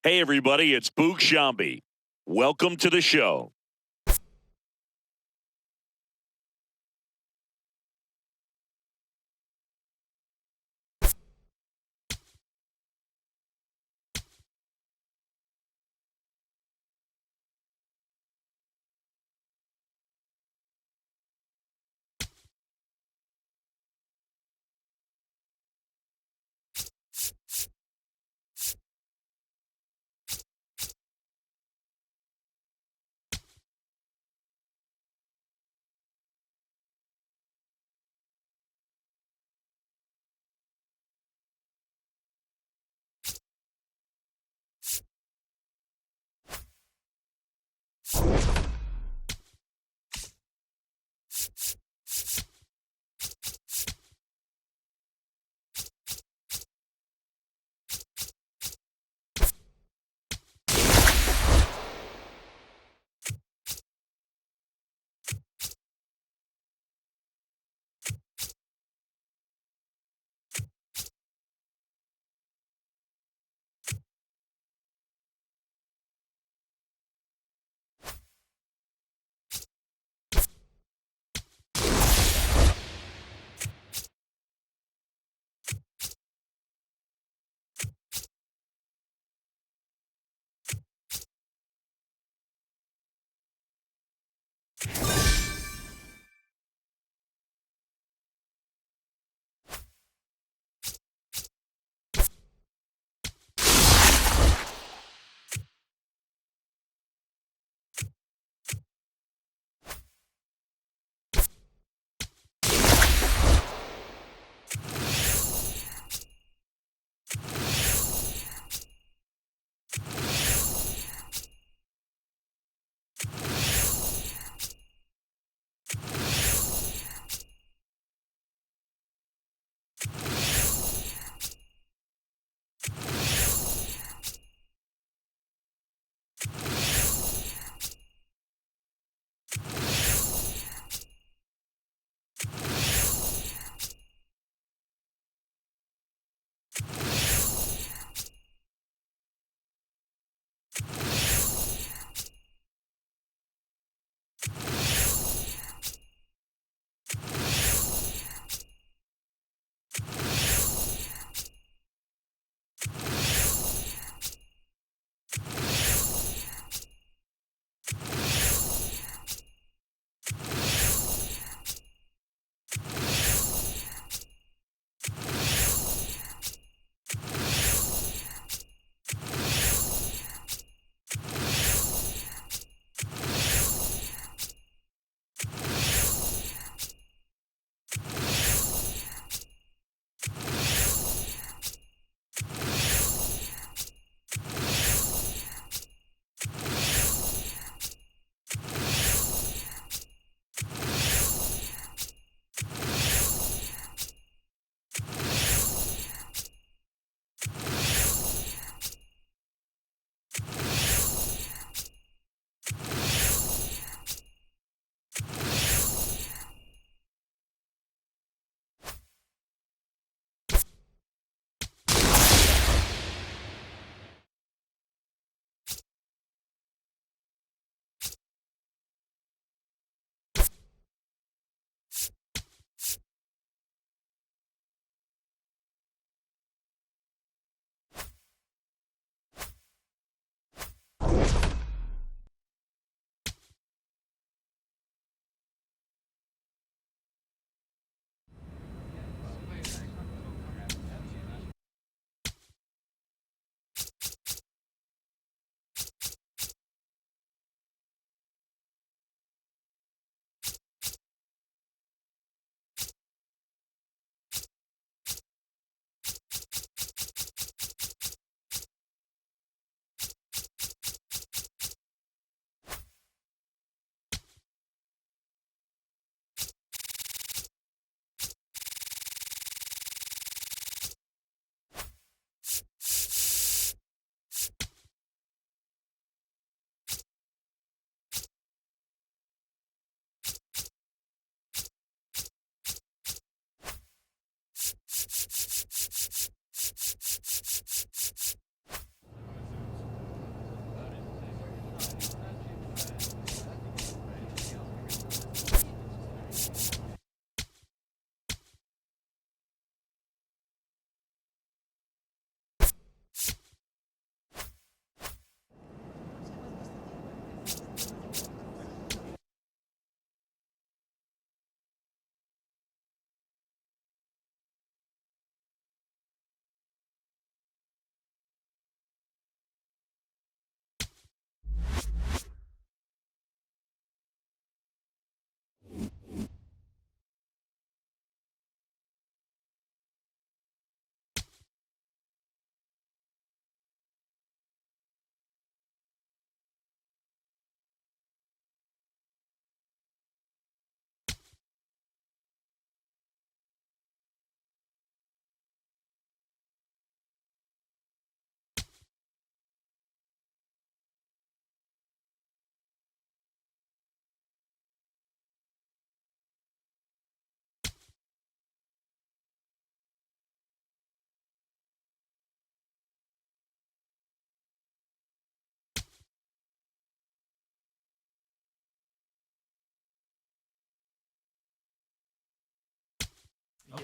Hey, everybody, it's Boog Shambi. Welcome to the show.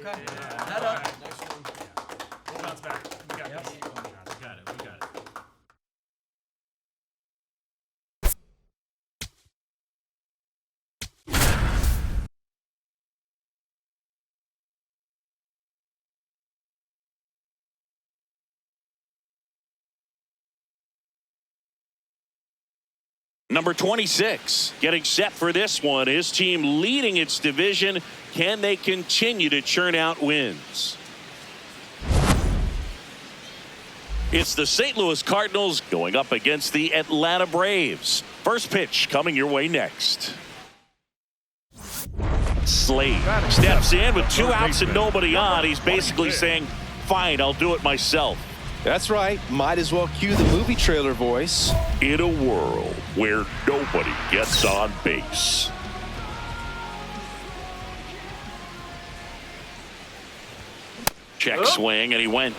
Okay. Head up. Nice one. We'll bounce back. We got Yep. this. We got it. We got it. Number 26 getting set for this one. His team leading its division. Can they continue to churn out wins? It's the St. Louis Cardinals going up against the Atlanta Braves. First pitch coming your way next. Slade steps in with 2 outs and nobody on. He's basically saying, fine, I'll do it myself. That's right. Might as well cue the movie trailer voice. In a world where nobody gets on base. Check swing, and he went.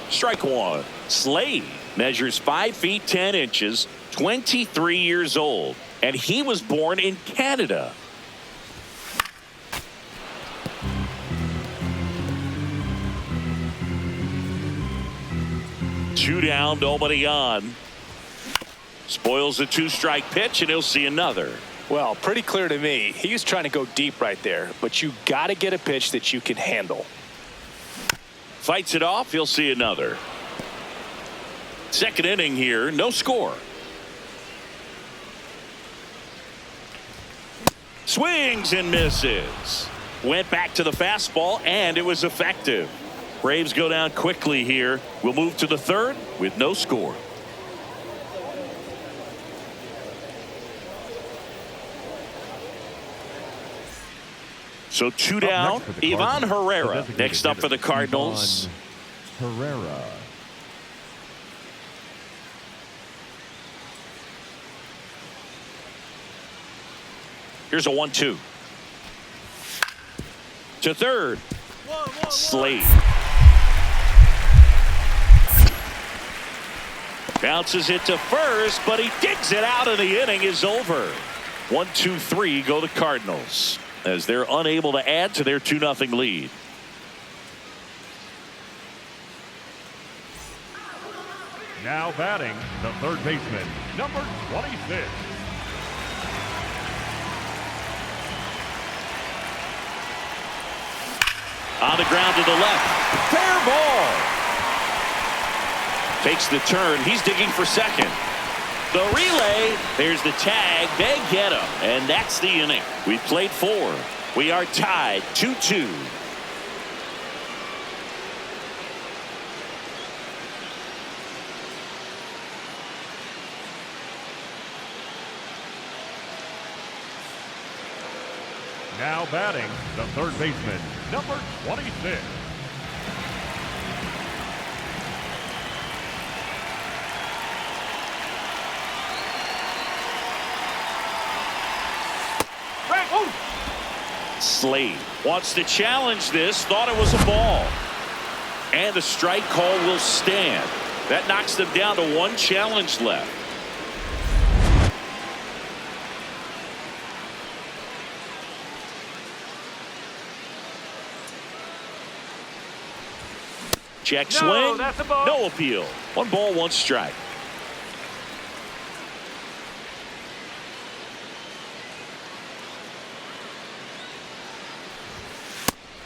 Strike one. Slade measures 5 feet 10 inches, 23 years old, and he was born in Canada. Two down, nobody on. Spoils the 2-strike pitch, and he'll see another. Well, pretty clear to me. He was trying to go deep right there, but you got to get a pitch that you can handle. Fights it off, he'll see another. Second inning here, no score. Swings and misses. Went back to the fastball, and it was effective. Braves go down quickly here. We'll move to the third with no score. So 2 down. Ivan Herrera next up for the Cardinals. Herrera. Here's a 1-2. To third. Slade. Bounces it to first, but he digs it out, and the inning is over. 1-2-3 go the Cardinals as they're unable to add to their 2-0 lead. Now batting, the third baseman, number 26. On the ground to the left. Fair ball. Takes the turn. He's digging for second. The relay. There's the tag. They get him. And that's the inning. We've played 4. We are tied 2-2. Now batting, the third baseman, number 26. Slade wants to challenge this. Thought it was a ball. And the strike call will stand. That knocks them down to 1 challenge left. Check swing. No appeal. 1 ball, 1 strike.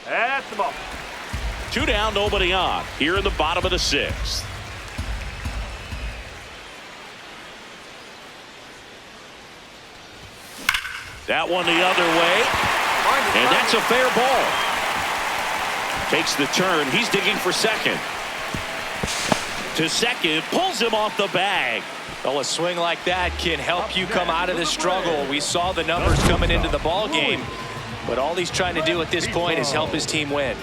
That's the ball. 2 down, nobody on. Here in the bottom of the 6th. That one the other way. And that's a fair ball. Takes the turn. He's digging for second. To second. Pulls him off the bag. Well, a swing like that can help you come out of this struggle. We saw the numbers coming into the ball game, but all he's trying to do at this point is help his team win.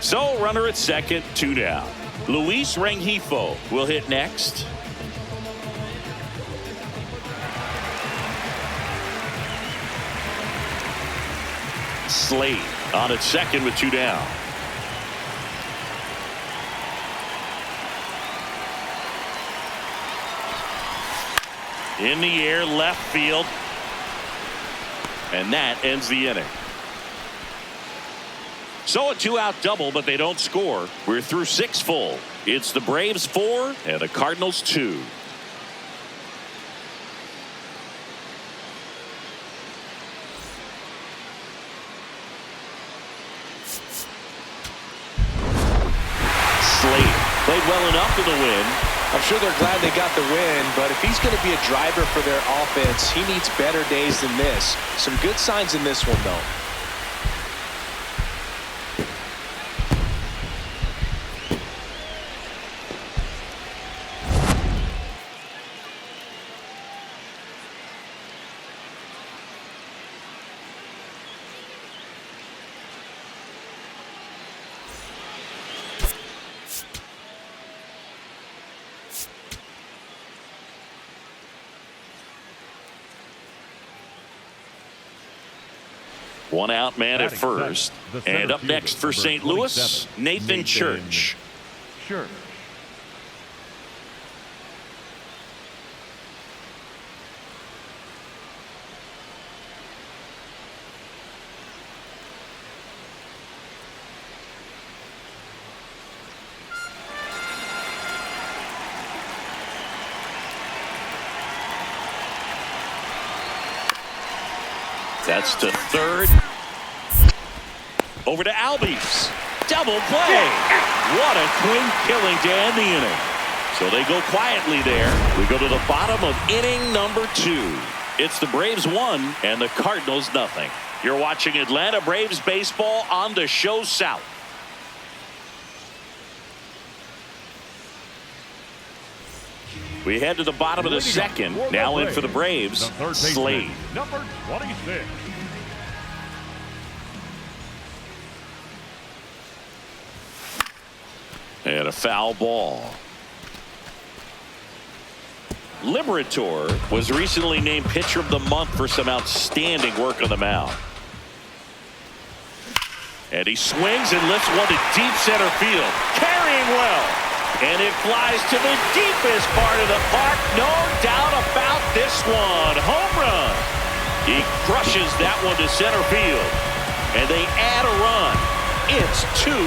So runner at second, 2 down. Luis Rengifo will hit next. Slade on at second with 2 down. In the air, left field. And that ends the inning. So a 2-out double, but they don't score. We're through 6 full. It's the Braves 4 and the Cardinals 2. Slate played well enough for the win. I'm sure they're glad they got the win, but if he's going to be a driver for their offense, he needs better days than this. Some good signs in this one, though. One out man at first. And up next for St. Louis, Nathan Church. That's to third. Over to Albies. Double play. What a clean killing to end the inning. So they go quietly there. We go to the bottom of inning number 2. It's the Braves 1 and the Cardinals nothing. You're watching Atlanta Braves baseball on the Show South. We head to the bottom of the second. Now in for the Braves, Slade. Number 26. And a foul ball. Liberator was recently named Pitcher of the Month for some outstanding work on the mound. And he swings and lifts one to deep center field. Carrying well. And it flies to the deepest part of the park. No doubt about this one. Home run. He crushes that one to center field. And they add a run. It's 2-0.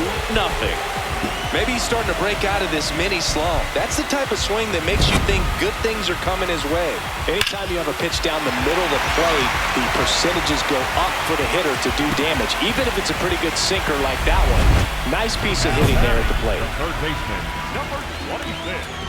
Maybe he's starting to break out of this mini slump. That's the type of swing that makes you think good things are coming his way. Anytime you have a pitch down the middle of the plate, the percentages go up for the hitter to do damage, even if it's a pretty good sinker like that one. Nice piece of hitting there at the plate. Third baseman, number 26.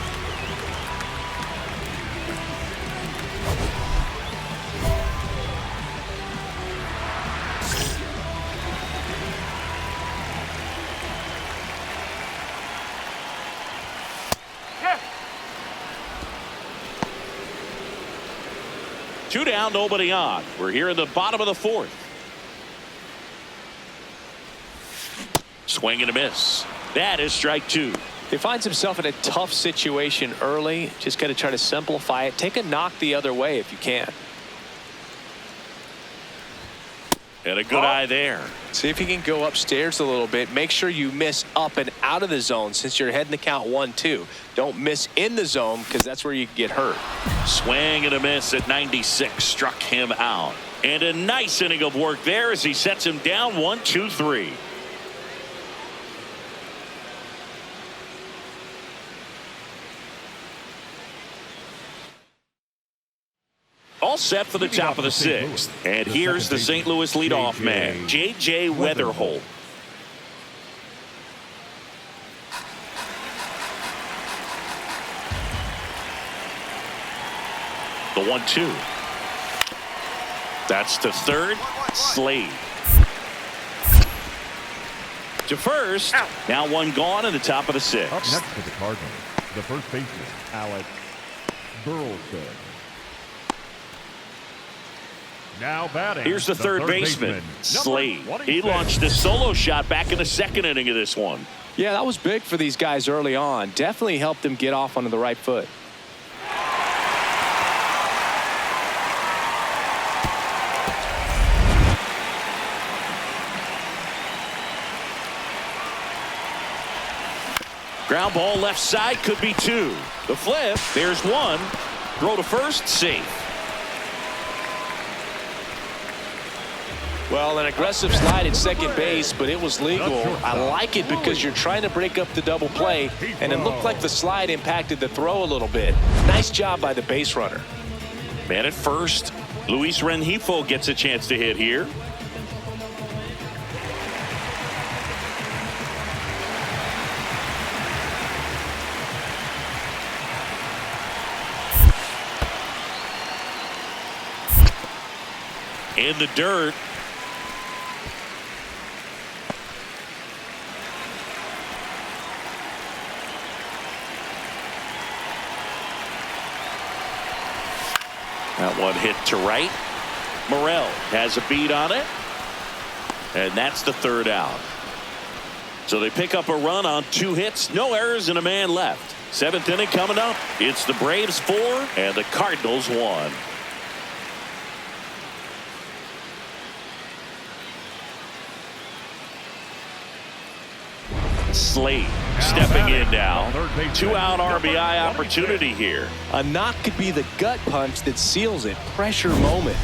Two down, nobody on. We're here in the bottom of the 4th. Swing and a miss. That is strike 2. He finds himself in a tough situation early. Just got to try to simplify it. Take a knock the other way if you can. And a good eye there. See if you can go upstairs a little bit. Make sure you miss up and out of the zone since you're heading to count 1-2. Don't miss in the zone because that's where you can get hurt. Swing and a miss at 96. Struck him out. And a nice inning of work there as he sets him down 1-2-3. All set for the top of the 6th. And here's the St. Louis leadoff man, J.J. Weatherholt. The 1-2. That's to third. Slade. To first. Now one gone in the top of the 6th. Up next for the Cardinals, the first baseman, Alex Burleson. Now batting. Here's the third baseman, Slade. He launched a solo shot back in the 2nd inning of this one. Yeah, that was big for these guys early on. Definitely helped them get off onto the right foot. Ground ball left side, could be 2. The flip, there's 1. Throw to first, safe. Well, an aggressive slide at second base, but it was legal. I like it because you're trying to break up the double play, and it looked like the slide impacted the throw a little bit. Nice job by the base runner. Man at first, Luis Rengifo gets a chance to hit here. In the dirt. That one hit to right. Morel has a beat on it. And that's the third out. So they pick up a run on 2 hits, no errors, and a man left. 7th inning coming up. It's the Braves 4 and the Cardinals 1. Slade stepping in now. 2-out RBI opportunity here. A knock could be the gut punch that seals it. Pressure moment.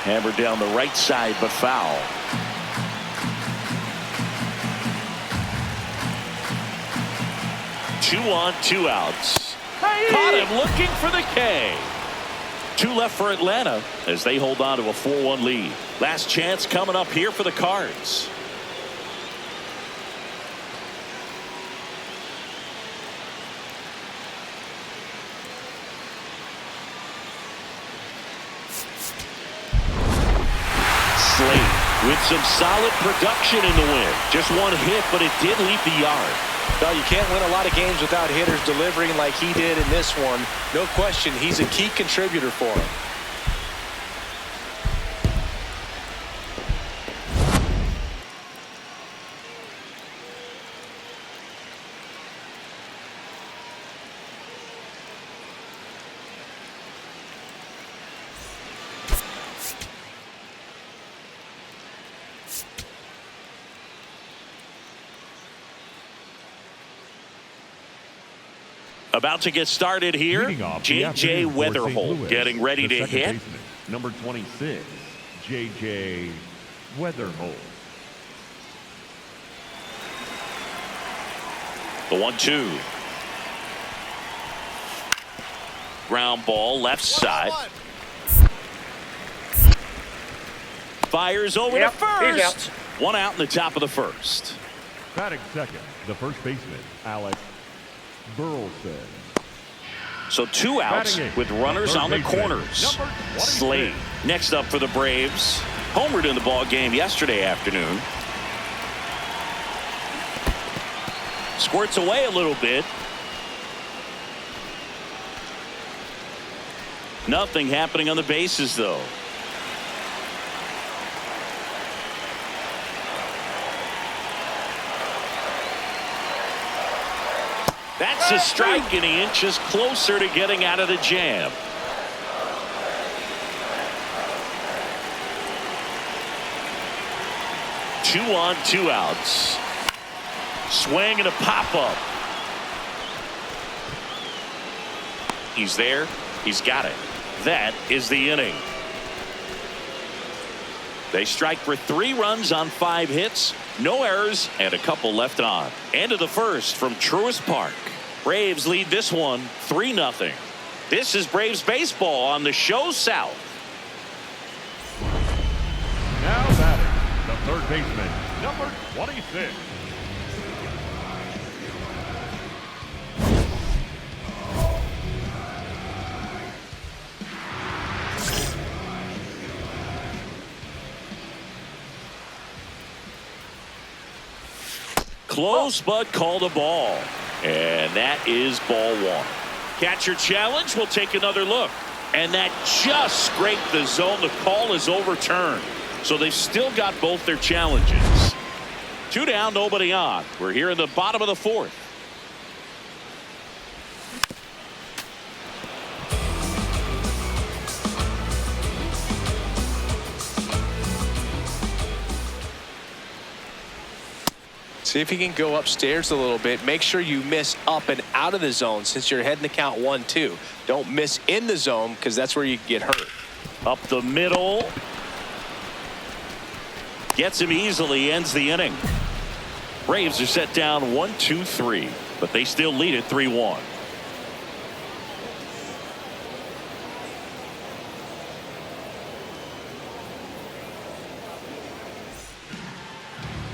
Hammered down the right side, but foul. Two on, 2 outs. Caught him looking for the K. 2 left for Atlanta as they hold on to a 4-1 lead. Last chance coming up here for the Cards. With some solid production in the win. Just 1 hit, but it did leave the yard. Well, you can't win a lot of games without hitters delivering like he did in this one. No question, he's a key contributor for him. About to get started here. J.J. Weatherholt getting ready to hit. Baseman, number 26, J.J. Weatherholt. The 1-2. Ground ball left side. Fires over to first. 1 out in the top of the first. Batting second, the first baseman, Alex Burleson. So 2 outs with runners on the corners. Slade next up for the Braves. Homered in the ball game yesterday afternoon. Squirts away a little bit. Nothing happening on the bases though. That's a strike, and he inches closer to getting out of the jam. Two on, 2 outs. Swing and a pop-up. He's there. He's got it. That is the inning. They strike for 3 runs on 5 hits, no errors, and a couple left on. End of the first from Truist Park. Braves lead this one 3-0. This is Braves baseball on the show South. Now batting, the third baseman, number 26. Close, but called a ball. And that is ball 1. Catcher challenge. We'll take another look. And that just scraped the zone. The call is overturned. So they've still got both their challenges. 2 down, nobody on. We're here in the bottom of the 4th. See if you can go upstairs a little bit. Make sure you miss up and out of the zone since you're heading to count 1-2. Don't miss in the zone because that's where you get hurt. Up the middle. Gets him easily, ends the inning. Braves are set down 1-2-3, but they still lead it 3-1.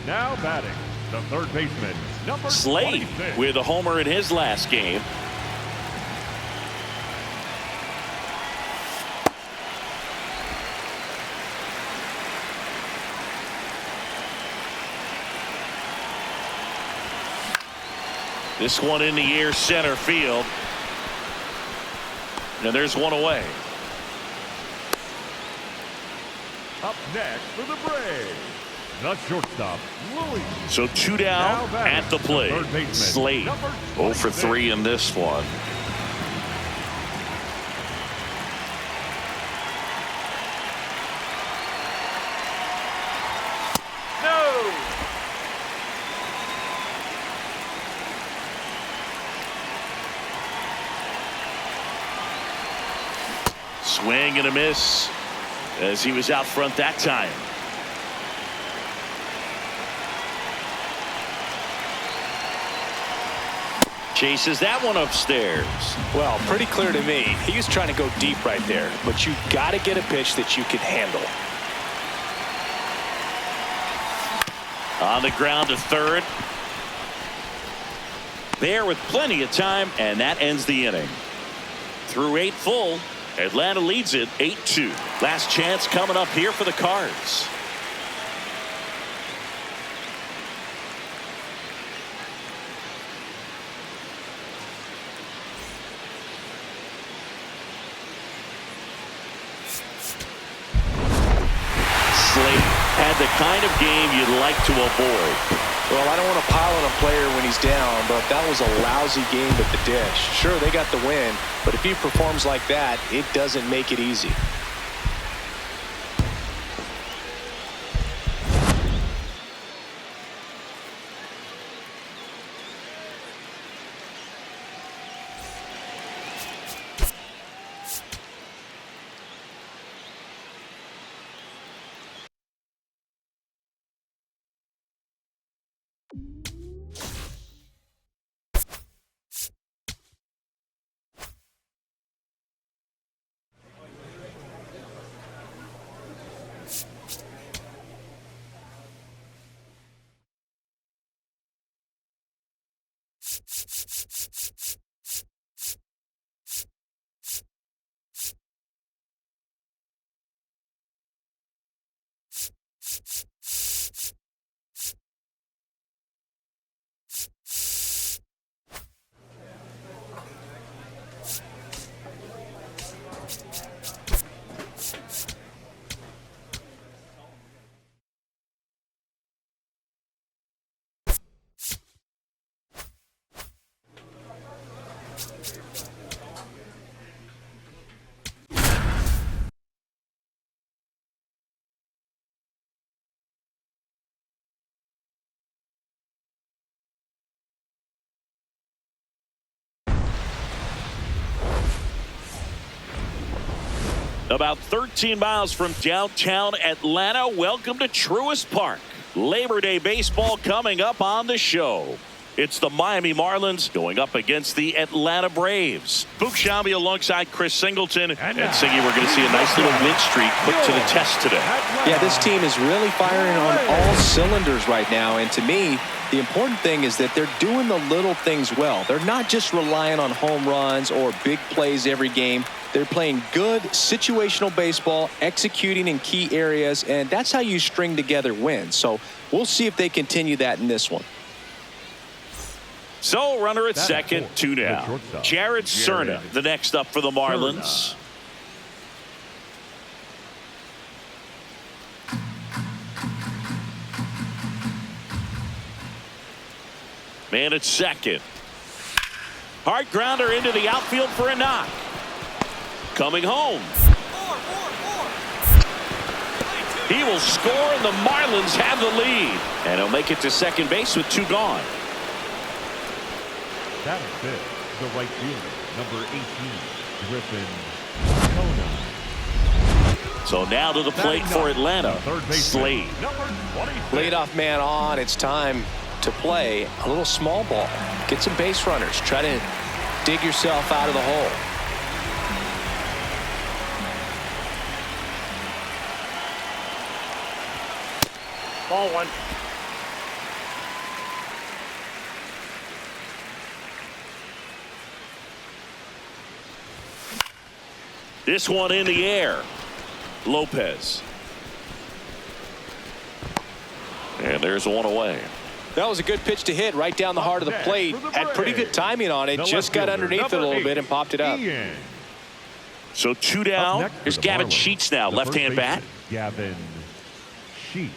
Now batting, the third baseman, number Slade 26. with a homer in his last game. This one in the air, center field. And there's one away. Up next for the Braves, the shortstop, Louis. So 2 down Now batting, at the plate. third baseman, Slade number 0 for 26. 3 in this one. No! Swing and a miss as he was out front that time. Chases that one upstairs. Well, pretty clear to me. He was trying to go deep right there, but you got to get a pitch that you can handle. On the ground to third. There with plenty of time, and that ends the inning. Through 8 full, Atlanta leads it 8-2. Last chance coming up here for the Cards. Slade had the kind of game you'd like to avoid. Well, I don't want to pile on a player when he's down, but that was a lousy game at the dish. Sure, they got the win, but if he performs like that, it doesn't make it easy. About 13 miles from downtown Atlanta, welcome to Truist Park. Labor Day baseball coming up on the show. It's the Miami Marlins going up against the Atlanta Braves. Book Shambi alongside Chris Singleton. And Singy, we're going to see a nice little win streak put to the test today. Yeah, this team is really firing on all cylinders right now. And to me, the important thing is that they're doing the little things well. They're not just relying on home runs or big plays every game. They're playing good situational baseball, executing in key areas, and that's how you string together wins. So we'll see if they continue that in this one. So runner at second, 2 down. Jared Cerna, the next up for the Marlins. Man at second. Hard grounder into the outfield for a knock. Coming home. He will score, and the Marlins have the lead. And he'll make it to second base with 2 gone. That is it. The right fielder, number 18, Griffin Kona. So now to the plate for Atlanta, Slade. Leadoff man on. It's time to play a little small ball. Get some base runners. Try to dig yourself out of the hole. Ball 1. This one in the air. Lopez. And there's one away. That was a good pitch to hit right down the heart of the plate. Had pretty good timing on it. Just got underneath it a little bit and popped it up. So 2 down. Here's Gavin Sheets now, left-hand bat. Gavin Sheets.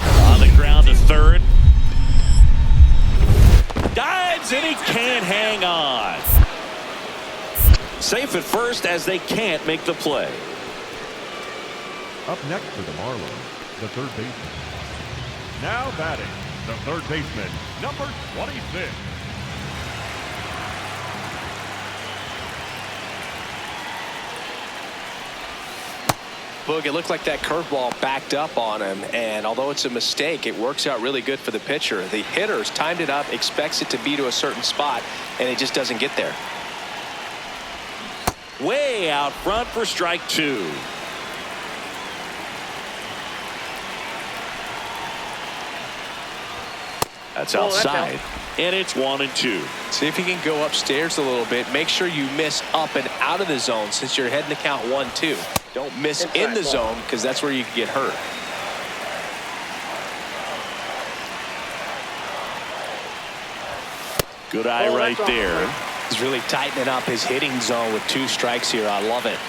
On the ground to third. Dives, and he can't hang on. Safe at first as they can't make the play. Up next for the Marlins, the third baseman. Now batting, the third baseman, number 26. Boog, it looked like that curveball backed up on him, and although it's a mistake, it works out really good for the pitcher. The hitter's timed it up, expects it to be to a certain spot, and it just doesn't get there. Way out front for strike 2. That's outside, and it's 1-2. See if you can go upstairs a little bit. Make sure you miss up and out of the zone since you're heading to count 1-2. Don't miss in the zone because that's where you can get hurt. Good eye right there. He's really tightening up his hitting zone with 2 strikes here. I love it.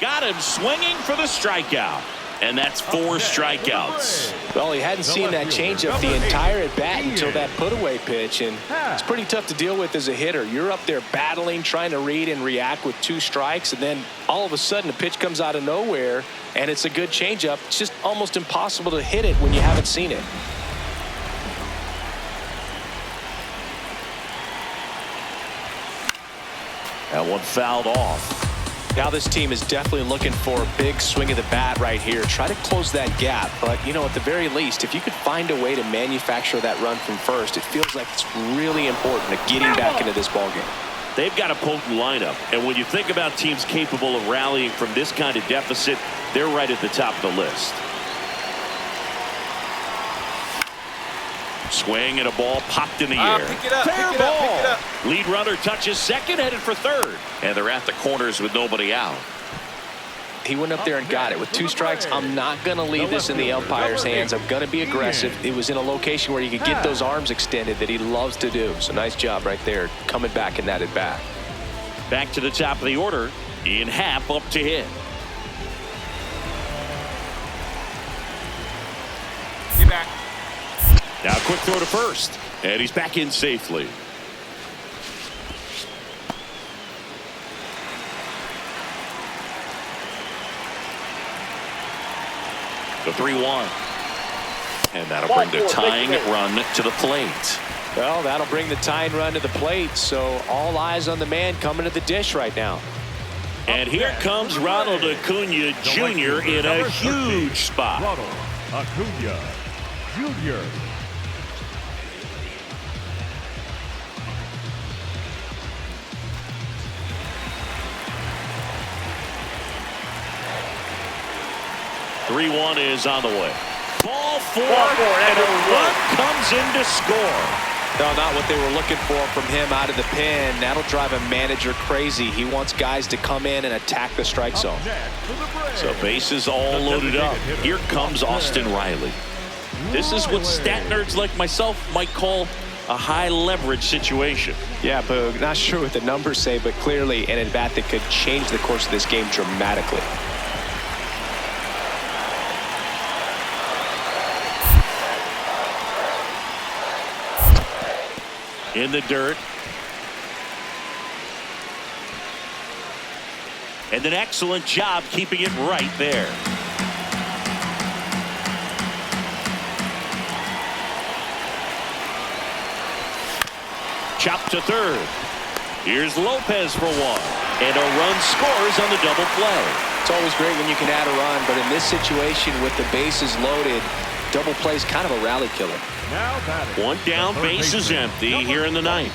Got him swinging for the strikeout. And that's 4 strikeouts. Well, he hadn't seen that changeup the entire at bat until that put-away pitch, and it's pretty tough to deal with as a hitter. You're up there battling, trying to read and react with 2 strikes, and then all of a sudden a pitch comes out of nowhere, and it's a good changeup. It's just almost impossible to hit it when you haven't seen it. That one fouled off. Now this team is definitely looking for a big swing of the bat right here. Try to close that gap. But, you know, at the very least, if you could find a way to manufacture that run from first, it feels like it's really important to getting back into this ballgame. They've got a potent lineup. And when you think about teams capable of rallying from this kind of deficit, they're right at the top of the list. Swing and a ball popped in the air. Pick it up, Fair pick it ball. up, pick it up. Lead runner touches second, headed for third. And they're at the corners with nobody out. He went up there and got it. With 2 strikes, I'm not going to leave this in the umpire's hands. I'm going to be aggressive. It was in a location where you could get those arms extended that he loves to do. So nice job right there, coming back in that at bat. Back to the top of the order. Ian Happ up to hit. Get back. Now a quick throw to first. And he's back in safely. The 3-1. And that'll bring the tying run to the plate. Well, that'll bring the tying run to the plate. So all eyes on the man coming to the dish right now. And here comes Ronald Acuna Jr. in a huge spot. Ronald Acuna Jr. Three-1 is on the way. Ball 4, and a run comes in to score. No, not what they were looking for from him out of the pen. That'll drive a manager crazy. He wants guys to come in and attack the strike zone. So bases all loaded up. Here comes Austin Riley. This is what stat nerds like myself might call a high leverage situation. Yeah, Boog, not sure what the numbers say, but clearly an at-bat that could change the course of this game dramatically. in the dirt. And an excellent job keeping it right there. Chopped to third. Here's Lopez for one. And a run scores on the double play. It's always great when you can add a run, but in this situation with the bases loaded, double play is kind of a rally killer. Now batting. One down, base is empty here in the ninth.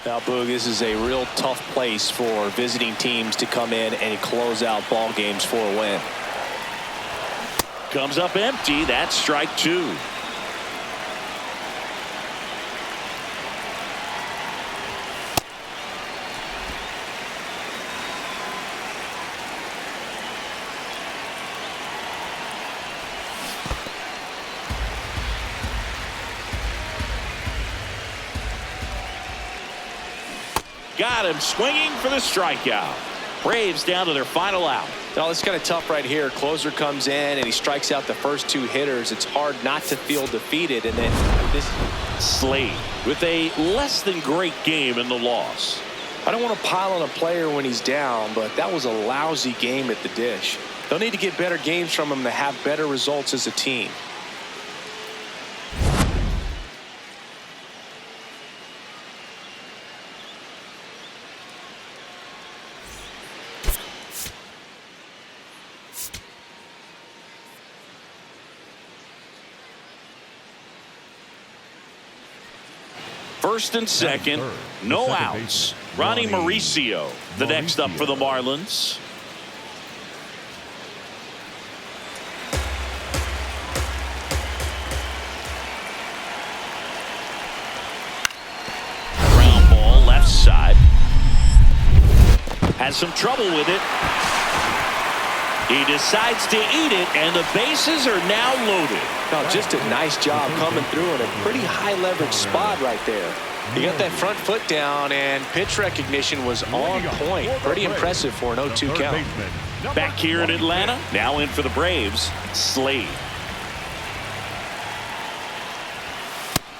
Now, Boog, this is a real tough place for visiting teams to come in and close out ball games for a win. Comes up empty. That's strike two. Got him swinging for the strikeout. Braves down to their final out. Now, it's kind of tough right here. Closer comes in and he strikes out the first two hitters. It's hard not to feel defeated. And then this Slade with a less than great game in the loss. I don't want to pile on a player when he's down, but that was a lousy game at the dish. They'll need to get better games from him to have better results as a team. First and second, no outs. Ronnie Mauricio, the next up for the Marlins. Ground ball left side. Has some trouble with it. He decides to eat it, and the bases are now loaded. Now, just a nice job coming through in a pretty high leverage spot right there. He got that front foot down, and pitch recognition was on point. Pretty impressive for an 0-2 count. Back here in Atlanta, now in for the Braves, Slade.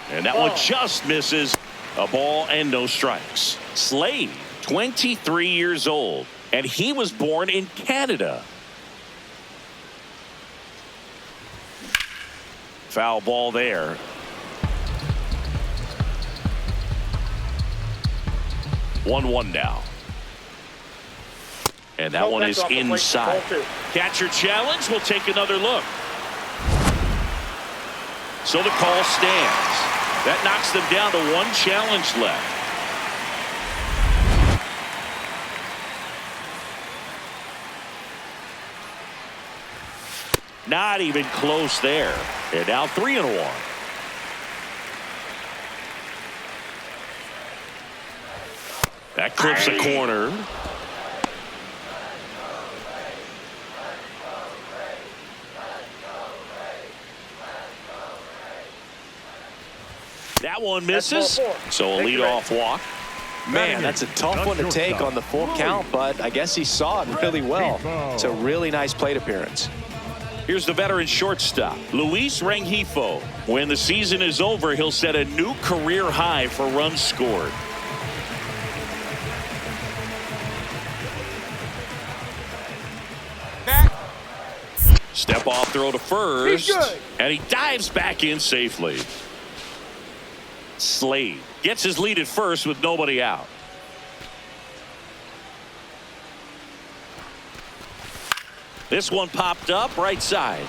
And that one just misses. A ball and no strikes. Slade, 23 years old, and he was born in Canada. Foul ball there. One now. And that one is inside. Catcher challenge. We'll take another look. So the call stands. That knocks them down to one challenge left. Not even close there. And now 3-1. That clips a corner. That one misses. So a leadoff walk. Man, that's a tough one to take on the full count, but I guess he saw it really well. It's a really nice plate appearance. Here's the veteran shortstop, Luis Rengifo. When the season is over, he'll set a new career high for runs scored. Step off throw to first, and he dives back in safely. Slade gets his lead at first with nobody out. This one popped up right side.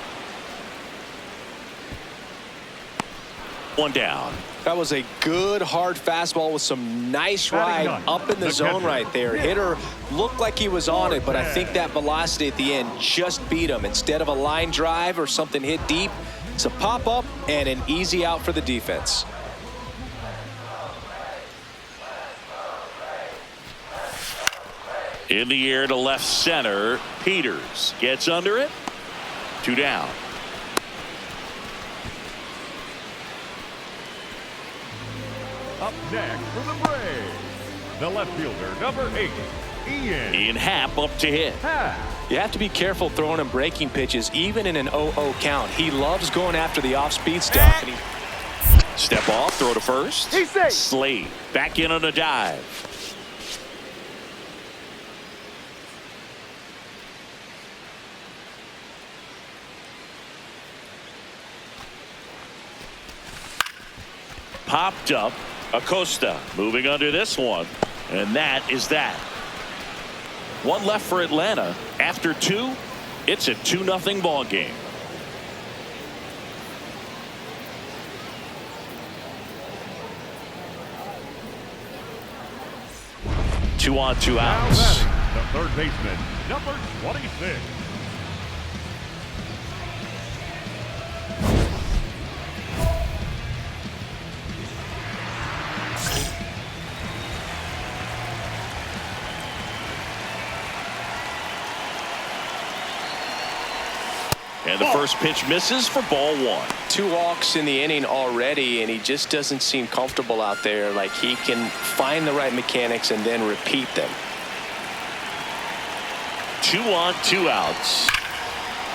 One down. That was a good hard fastball with some nice ride up in the zone right there. Hitter looked like he was on it, but I think that velocity at the end just beat him. Instead of a line drive or something hit deep, it's a pop up and an easy out for the defense. In the air to left center. Peters gets under it. 2 down. Up next for the Braves, the left fielder, number 8, Ian Happ up to hit. You have to be careful throwing him breaking pitches, even in an 0-0 count. He loves going after the off-speed stuff. And step off, throw to first. He's safe. Slade back in on a dive. Popped up. Acosta moving under this one. And that is that. One left for Atlanta. After two, it's a 2-0 ball game. Two on, two outs. Now batting, the third baseman, number 26. And the first pitch misses for ball one. 2 walks in the inning already, and he just doesn't seem comfortable out there. Like he can find the right mechanics and then repeat them. 2 on, 2 outs.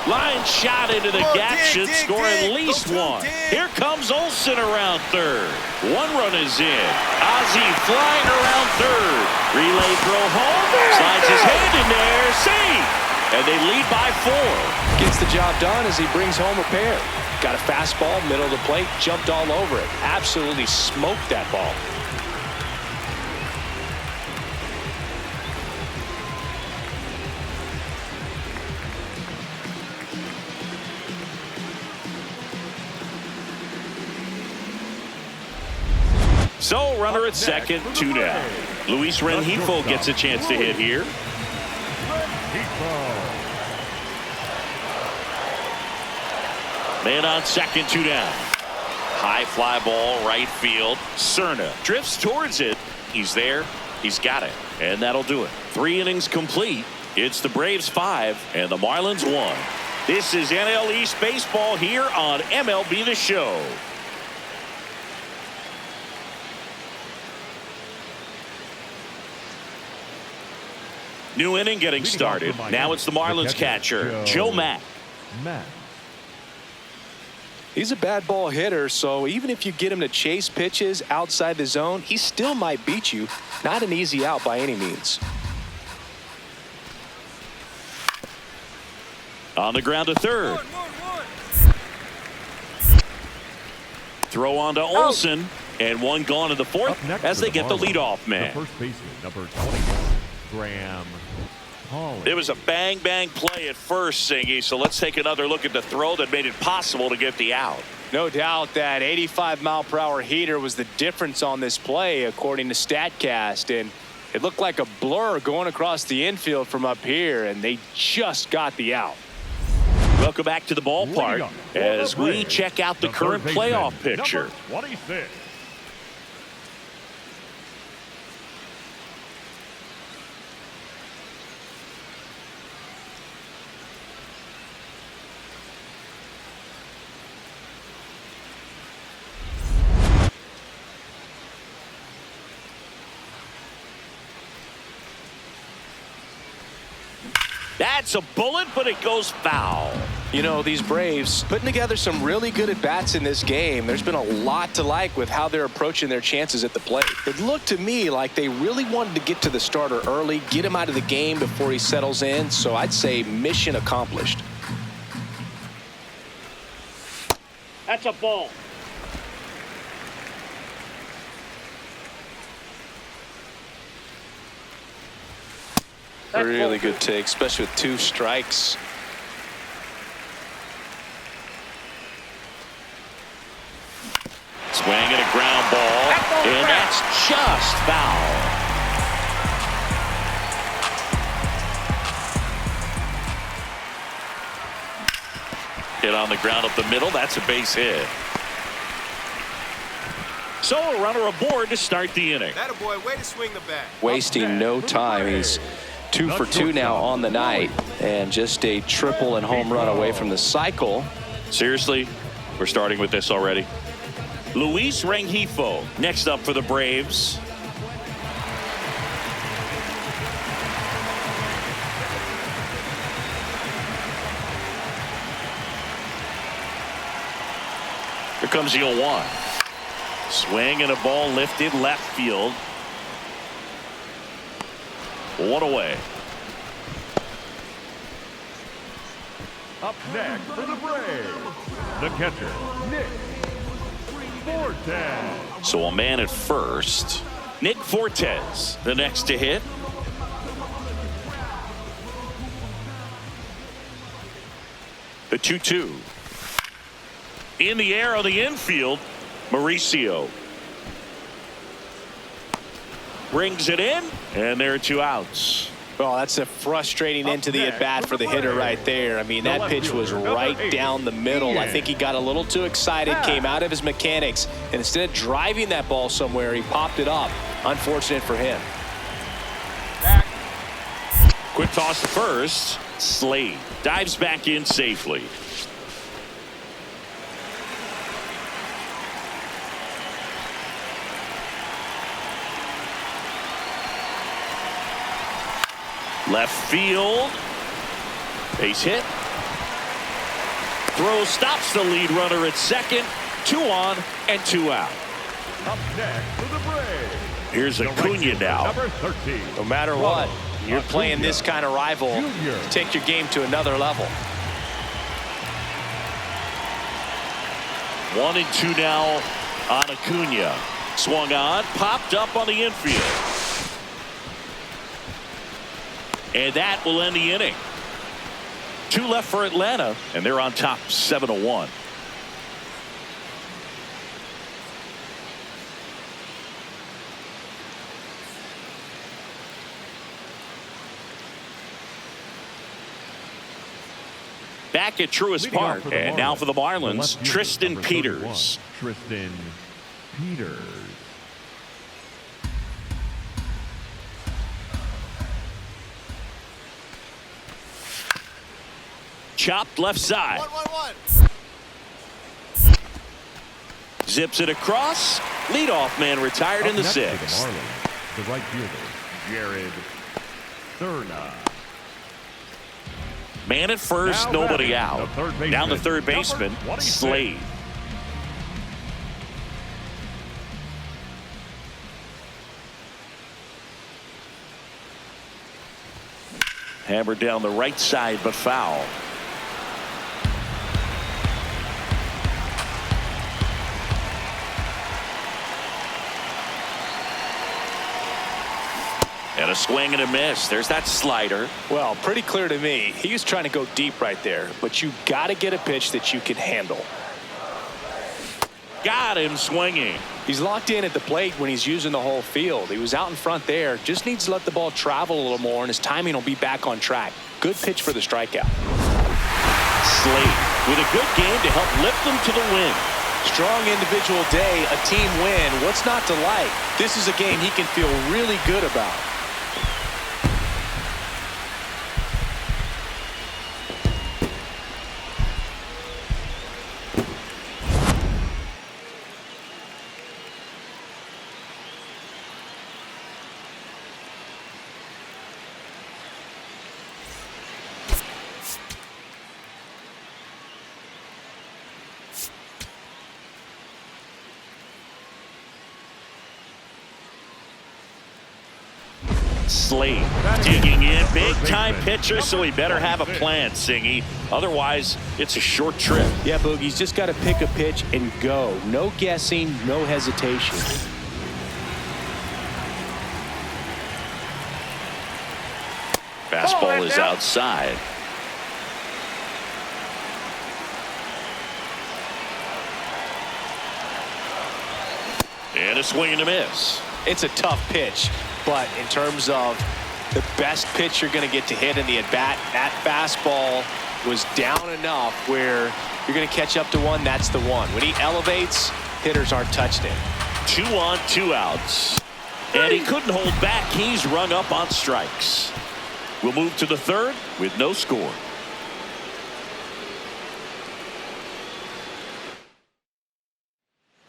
Line shot into the gap should score at least one. Here comes Olsen around third. 1 run is in. Ozzie flying around third. Relay throw home. Slides his hand in there. Safe. And they lead by 4. Gets the job done as he brings home a pair. Got a fastball, middle of the plate, jumped all over it. Absolutely smoked that ball. So runner at second, 2 down. Luis Rengifo gets a chance to hit here. Man on second, 2 down. High fly ball, right field. Cerna drifts towards it. He's there. He's got it. And that'll do it. 3 innings complete. It's the Braves 5 and the Marlins 1. This is NL East baseball here on MLB The Show. New inning getting started. Now it's the Marlins catcher, Joe Mack. He's a bad ball hitter, so even if you get him to chase pitches outside the zone, he still might beat you. Not an easy out by any means. On the ground to third. Throw on to Olsen, and 1 gone in the 4th as they get the leadoff man. The first baseman, number 21, Graham. It was a bang-bang play at first, Singy, so let's take another look at the throw that made it possible to get the out. No doubt that 85-mile-per-hour heater was the difference on this play, according to StatCast, and it looked like a blur going across the infield from up here, and they just got the out. Welcome back to the ballpark as we check out the current playoff picture. 26. That's a bullet, but it goes foul. You know, these Braves putting together some really good at-bats in this game. There's been a lot to like with how they're approaching their chances at the plate. It looked to me like they really wanted to get to the starter early, get him out of the game before he settles in. So I'd say mission accomplished. That's a ball. Really good take, especially with 2 strikes. Swing and a ground ball, and that's just foul. Hit on the ground up the middle. That's a base hit. So a runner aboard to start the inning. Attaboy, way to swing the bat. Wasting no time. He's 2 for 2 now on the night, and just a triple and home run away from the cycle. Seriously, we're starting with this already. Luis Rengifo next up for the Braves. Here comes the 0-1. Swing and a ball lifted left field. One away. Up next for the Braves, the catcher, Nick Fortes. So a man at first. Nick Fortes, the next to hit. The 2-2. In the air on the infield, Mauricio. Brings it in, and there are 2 outs. Well, that's a frustrating end to the at-bat for the hitter right there. I mean, that pitch was right down the middle. I think he got a little too excited, came out of his mechanics, and instead of driving that ball somewhere, he popped it up. Unfortunate for him. Quick toss to first. Slade dives back in safely. Left field. Base hit. Throw stops the lead runner at second. 2 on and 2 out. Up next for the Braves. Here's Acuna now. Number 13. No matter what, you're playing this kind of rival Junior. to take your game to another level. 1 and 2 now on Acuna. Swung on, popped up on the infield. And that will end the inning. 2 left for Atlanta, and they're on top 7-1. Back at Truist Leading off Park, for the and now for the Marlins, left fielder, Tristan number 31, Peters. Tristan Peters. Chopped left side. 1-1-1. Zips it across. Leadoff man retired in the Up next for 6th. the Marlins, the right fielder, Jared Thurna. Man at first, Now nobody batting, out. the third baseman, Down the third number baseman, 26. Slade. Hammered down the right side, but foul. And a swing and a miss. There's that slider. Well, pretty clear to me. He was trying to go deep right there, but you got to get a pitch that you can handle. Got him swinging. He's locked in at the plate when he's using the whole field. He was out in front there. Just needs to let the ball travel a little more, and his timing will be back on track. Good pitch for the strikeout. Slade with a good game to help lift them to the win. Strong individual day, a team win. What's not to like? This is a game he can feel really good about. Slade digging in, big time pitcher, so he better have a plan, Singy. Otherwise, it's a short trip. Yeah, Boogie's just got to pick a pitch and go. No guessing, no hesitation. Fastball is outside. And a swing and a miss. It's a tough pitch, but in terms of the best pitch you're going to get to hit in the at-bat, that fastball was down enough where you're going to catch up to one. That's the one. When he elevates, hitters aren't touched it. 2 on, 2 outs. And he couldn't hold back. He's rung up on strikes. We'll move to the 3rd with no score.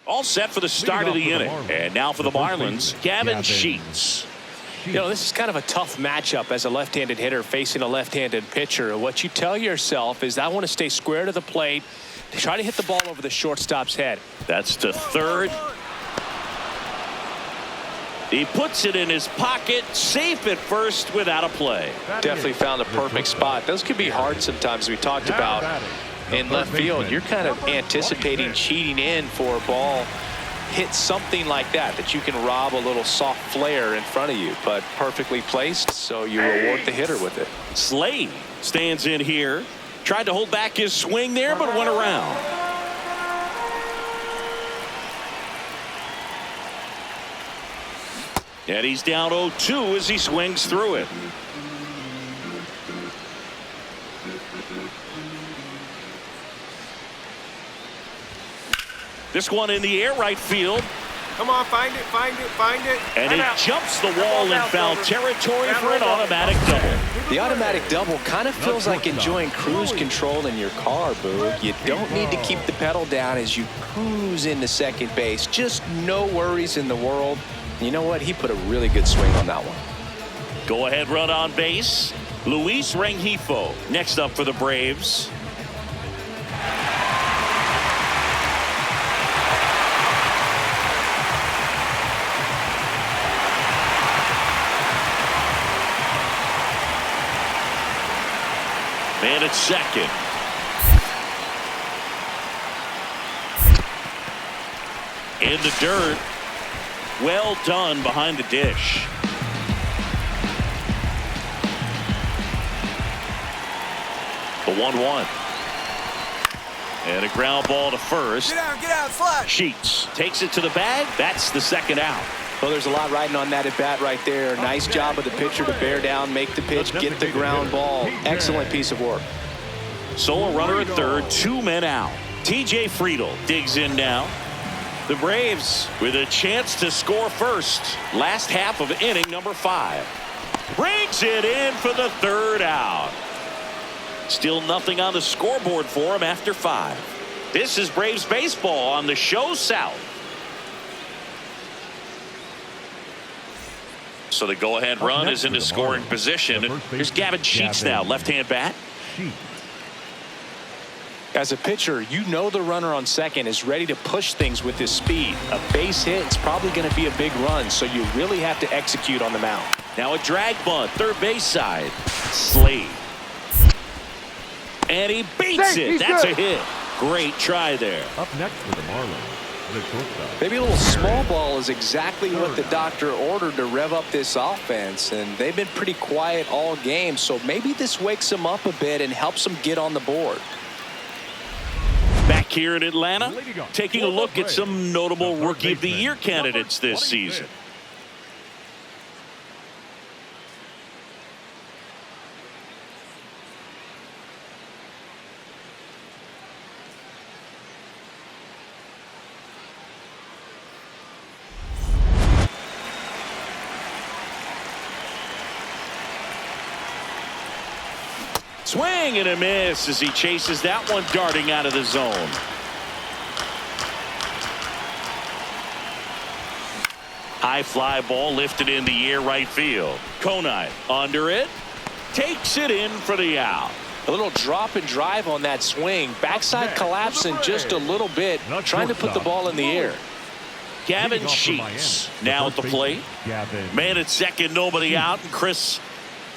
All set for the start of the inning. And now for the Marlins, Gavin Sheets. You know, this is kind of a tough matchup as a left-handed hitter facing a left-handed pitcher. What you tell yourself is, I want to stay square to the plate, try to hit the ball over the shortstop's head. That's to third. He puts it in his pocket, safe at first without a play. Definitely found a perfect spot. Those can be hard sometimes. We talked about in left field, you're kind of anticipating cheating in for a ball. Hit something like that you can rob a little soft flare in front of you, but perfectly placed, so you reward the hitter with it. Slade stands in here. Tried to hold back his swing there, but went around. And he's down 0-2 as he swings through it. This one in the air right field. Come on, find it, find it, find it. And it jumps the wall in foul territory for an automatic double. The automatic double kind of feels like enjoying cruise control in your car, Boog. You don't need to keep the pedal down as you cruise into second base. Just no worries in the world. You know what? He put a really good swing on that one. Go ahead run on base. Luis Rengifo next up for the Braves. Man at second. In the dirt. Well done behind the dish. The 1-1. And a ground ball to first. Get out, slide. Sheets takes it to the bag. That's the second out. Well, there's a lot riding on that at bat right there. Nice job of the pitcher to bear down, make the pitch, get the ground ball. Excellent piece of work. So a runner at third, 2 men out. TJ Friedel digs in now. The Braves with a chance to score first. Last half of inning number 5. Brings it in for the third out. Still nothing on the scoreboard for him after 5. This is Braves baseball on the show South. So the go-ahead run is into scoring position. Here's Gavin Sheets now, left-hand bat. As a pitcher, you know the runner on second is ready to push things with his speed. A base hit is probably going to be a big run, so you really have to execute on the mound. Now a drag bunt, third base side. Slade. And he beats it. That's a hit. Great try there. Up next for the Marlins, the shortstop. Maybe a little small ball is exactly what the doctor ordered to rev up this offense, and they've been pretty quiet all game, so maybe this wakes them up a bit and helps them get on the board. Back here in Atlanta, taking a look at some notable Rookie of the Year candidates this season. Swing and a miss as he chases that one darting out of the zone. High fly ball lifted in the air right field. Konai under it. Takes it in for the out. A little drop and drive on that swing. Backside collapsing just a little bit. Trying to put the ball in the air. Gavin Sheets now at the plate. Man at second, nobody out. And Chris,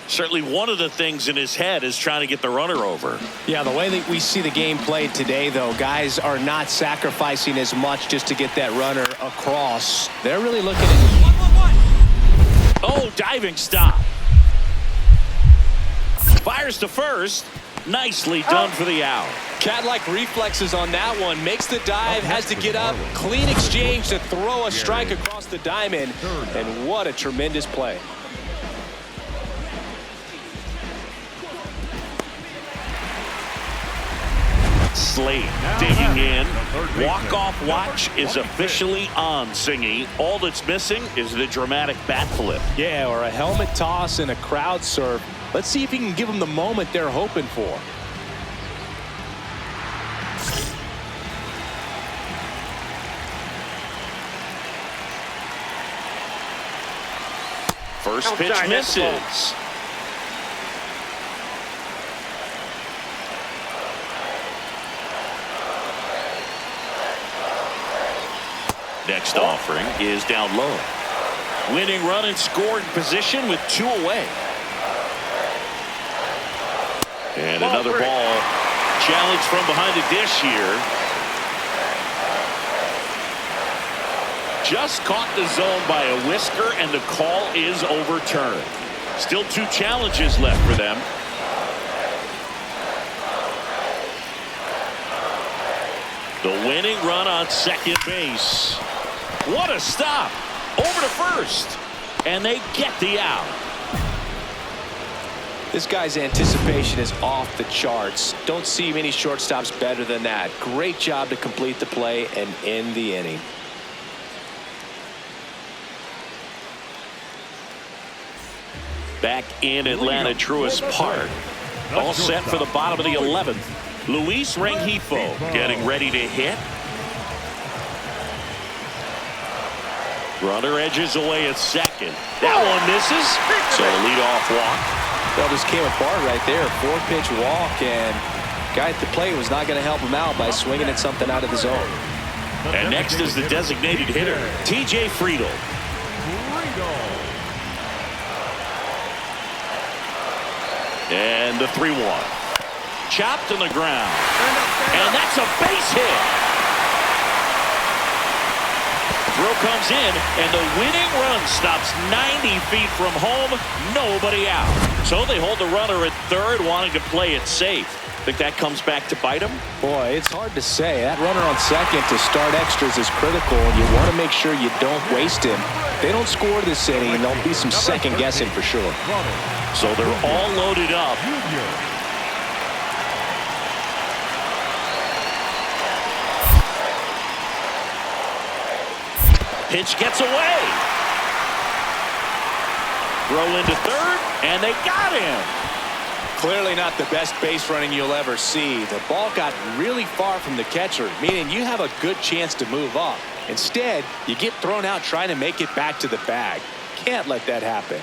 certainly one of the things in his head is trying to get the runner over. Yeah, the way that we see the game played today, though, guys are not sacrificing as much just to get that runner across. They're really looking at... Oh, diving stop. Fires to first. Nicely done for the out. Cat-like reflexes on that one. Makes the dive, has to get up. Clean exchange to throw a strike across the diamond. And what a tremendous play. Slade digging in. Walk-off watch is officially on, Singy. All that's missing is the dramatic bat flip. Yeah, or a helmet toss and a crowd surf. Let's see if he can give them the moment they're hoping for. First pitch Outside, that's a ball. misses. Next offering is down low. Winning run in scoring position with 2 away. And another ball. Challenge from behind the dish here. Just caught the zone by a whisker, and the call is overturned. Still 2 challenges left for them. The winning run on second base. What a stop. Over to first. And they get the out. This guy's anticipation is off the charts. Don't see many shortstops better than that. Great job to complete the play and end the inning. Back in Atlanta Truist Park. All set for the bottom of the 11th. Luis Rengifo getting ready to hit. Runner edges away at second. That one misses. So leadoff walk. Well, this came apart right there. 4-pitch walk, and guy at the plate was not going to help him out by swinging at something out of the zone. And next is the designated hitter, T.J. Friedel. And the 3-1. Chopped on the ground. And that's a base hit. Throw comes in, and the winning run stops 90 feet from home. Nobody out. So they hold the runner at third, wanting to play it safe. Think that comes back to bite him? Boy, it's hard to say. That runner on second to start extras is critical, and you want to make sure you don't waste him. If they don't score this inning, there'll be some second guessing for sure. So they're all loaded up. Pitch gets away. Throw into third, and they got him. Clearly not the best base running you'll ever see. The ball got really far from the catcher, meaning you have a good chance to move up. Instead, you get thrown out trying to make it back to the bag. Can't let that happen.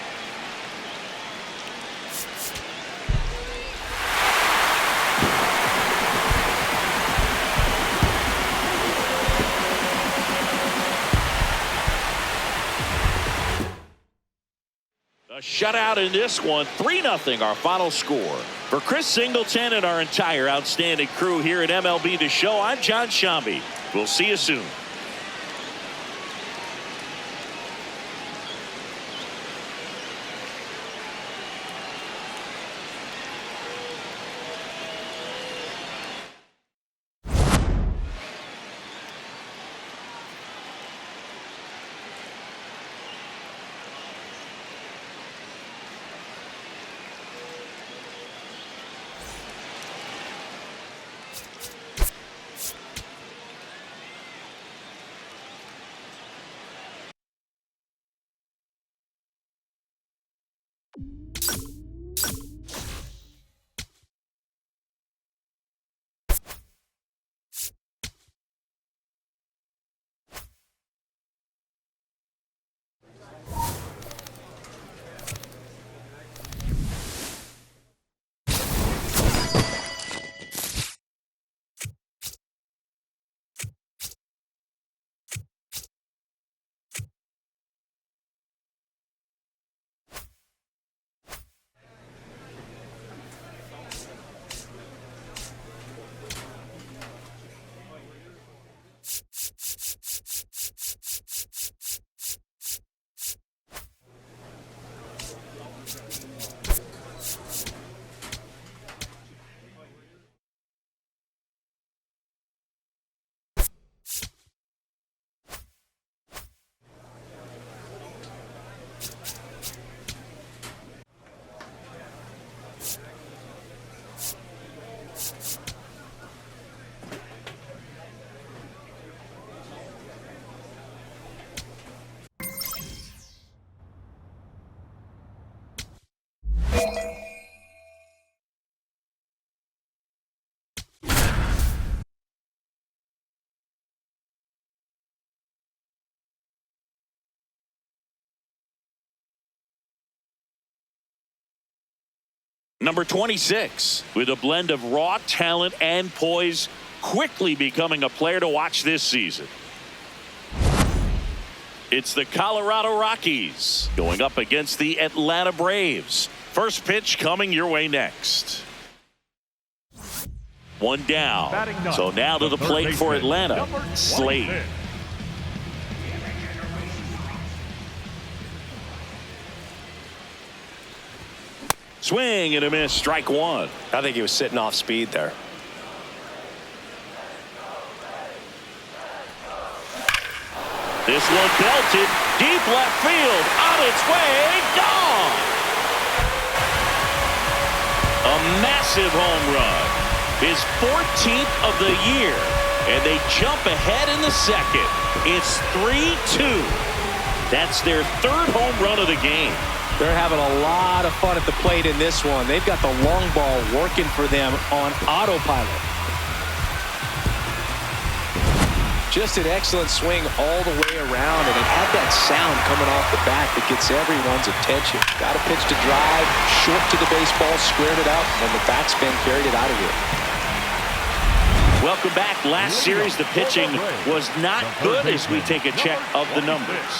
A shutout in this one, 3-0 our final score. For Chris Singleton and our entire outstanding crew here at MLB The Show, I'm John Shambi. We'll see you soon. Number 26, with a blend of raw talent and poise, quickly becoming a player to watch this season. It's the Colorado Rockies going up against the Atlanta Braves. First pitch coming your way next. One down. So now to the plate for Atlanta, Slade. Swing and a miss, strike one. I think he was sitting off speed there. This one belted deep left field, on its way, gone. A massive home run, his 14th of the year, and they jump ahead in the second. It's 3-2. That's their third home run of the game. They're having a lot of fun at the plate in this one. They've got the long ball working for them on autopilot. Just an excellent swing all the way around, and it had that sound coming off the bat that gets everyone's attention. Got a pitch to drive, short to the baseball, squared it out, and the backspin carried it out of here. Welcome back. Last series, the pitching was not good as we take a check of the numbers.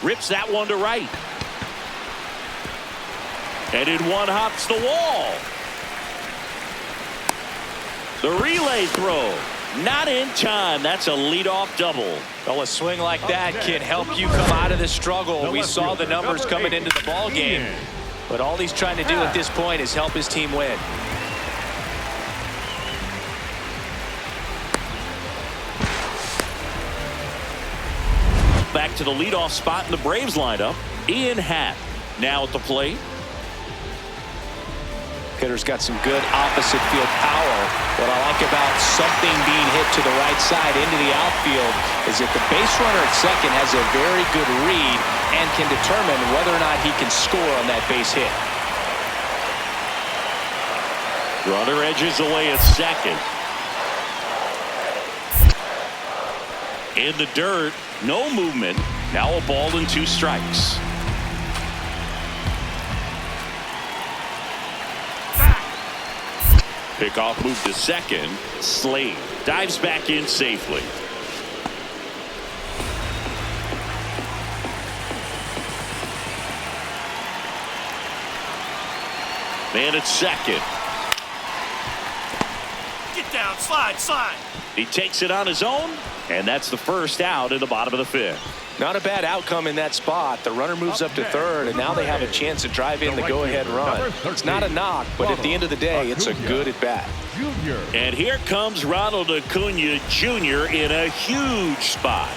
Rips that one to right. And in one hops the wall. The relay throw. Not in time. That's a leadoff double. Well, a swing like that can help you come out of the struggle. We saw the numbers coming into the ball game. But all he's trying to do at this point is help his team win. Back to the leadoff spot in the Braves lineup. Ian Happ now at the plate. Hitter's got some good opposite field power. What I like about something being hit to the right side into the outfield is that the base runner at second has a very good read and can determine whether or not he can score on that base hit. Runner edges away at second. In the dirt, no movement. Now a ball and 2 strikes. Pickoff move to second. Slade dives back in safely. Man at second. Get down, slide, slide. He takes it on his own, and that's the first out in the bottom of the 5th. Not a bad outcome in that spot. The runner moves up to third, and now they have a chance to drive in the go-ahead run. It's not a knock, but at the end of the day, it's a good at-bat. And here comes Ronald Acuna Jr. in a huge spot.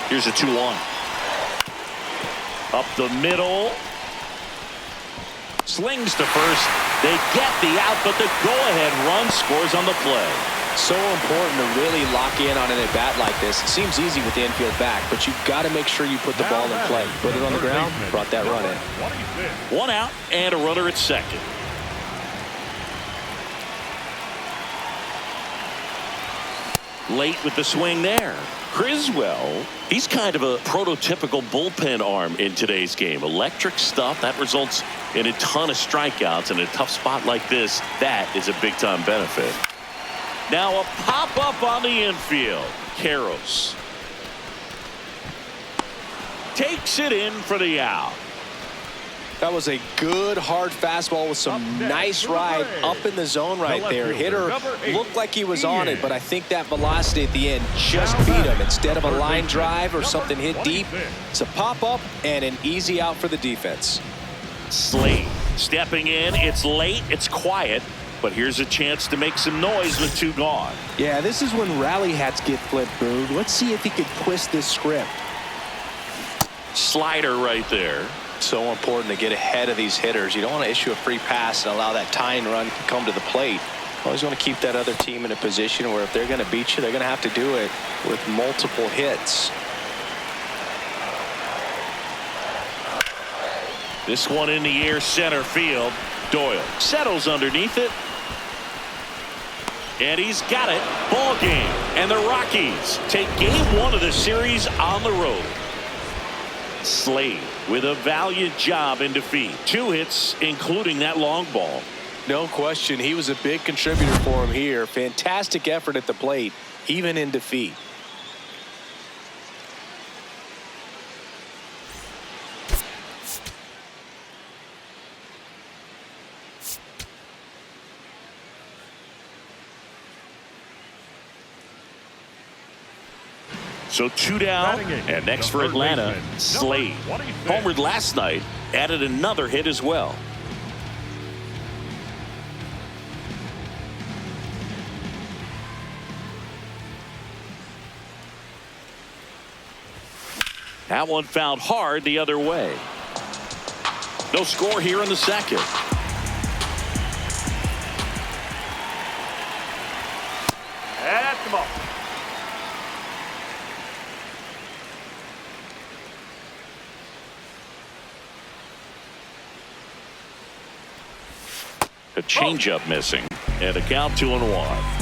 Here's a 2-1. Up the middle. Slings to first. They get the out, but the go-ahead run scores on the play. So important to really lock in on an at-bat like this. It seems easy with the infield back, but you've got to make sure you put the ball in play. Put it on the ground, brought that run in. 1 out and a runner at second. Late with the swing there. Criswell, he's kind of a prototypical bullpen arm in today's game. Electric stuff that results in a ton of strikeouts. In a tough spot like this, that is a big-time benefit. Now a pop-up on the infield. Karros takes it in for the out. That was a good hard fastball with some nice ride up in the zone right there. Hitter looked like he was on it, but I think that velocity at the end just beat him. Instead of a line drive or something hit deep, it's a pop-up and an easy out for the defense. Slade stepping in. It's late. It's quiet. But here's a chance to make some noise with 2 gone. Yeah, this is when rally hats get flipped, Boog. Let's see if he can twist this script. Slider right there. So important to get ahead of these hitters. You don't want to issue a free pass and allow that tying run to come to the plate. Always want to keep that other team in a position where if they're going to beat you, they're going to have to do it with multiple hits. This one in the air, center field. Doyle settles underneath it. And he's got it. Ball game. And the Rockies take game one of the series on the road. Slade with a valiant job in defeat. 2 hits, including that long ball. No question, he was a big contributor for him here. Fantastic effort at the plate, even in defeat. So 2 down, and next for Atlanta, Slade. Homered last night, added another hit as well. That one fouled hard the other way. No score here in the second. That's the ball. A changeup missing, and a count 2-1.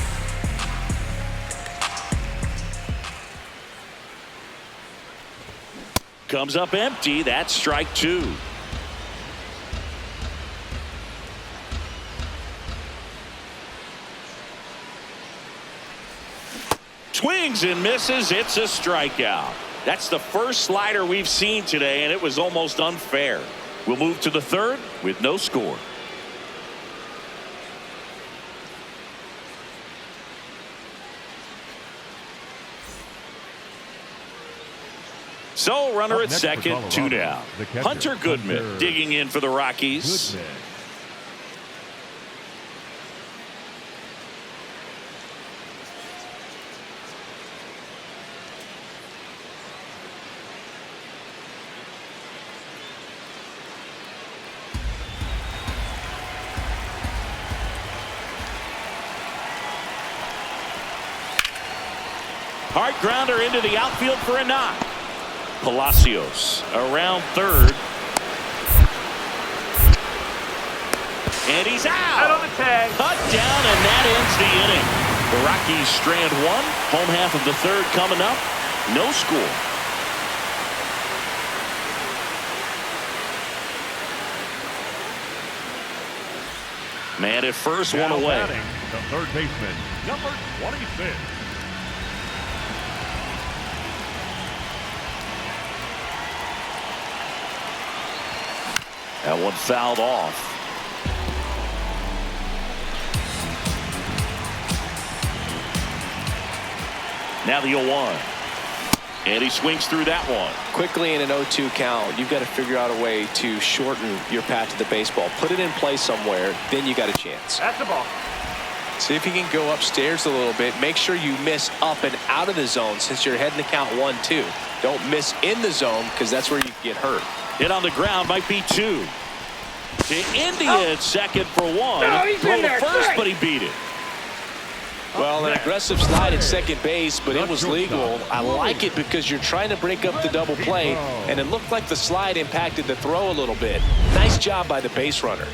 Comes up empty. That's strike 2. Swings and misses. It's a strikeout. That's the first slider we've seen today, and it was almost unfair. We'll move to the third with no score. So runner at second, 2 down. Hunter Goodman digging in for the Rockies. Hard grounder into the outfield for a knock. Palacios around third. And he's out. Out on the tag. Cut down, and that ends the inning. The Rockies strand 1. Home half of the third coming up. No score. Man at first, now 1 away. Batting, the third baseman, number 26. That one fouled off. Now the 0-1. And he swings through that one. Quickly in an 0-2 count, you've got to figure out a way to shorten your path to the baseball. Put it in play somewhere, then you got a chance. That's the ball. See if you can go upstairs a little bit. Make sure you miss up and out of the zone since you're heading to count 1-2. Don't miss in the zone because that's where you get hurt. Hit on the ground might be 2. To India at second for 1. No, he's Throw in to there. first, Strike. but he beat it. Well, an aggressive slide at second base, but it was legal. I like it because you're trying to break up the double play, and it looked like the slide impacted the throw a little bit. Nice job by the base runner.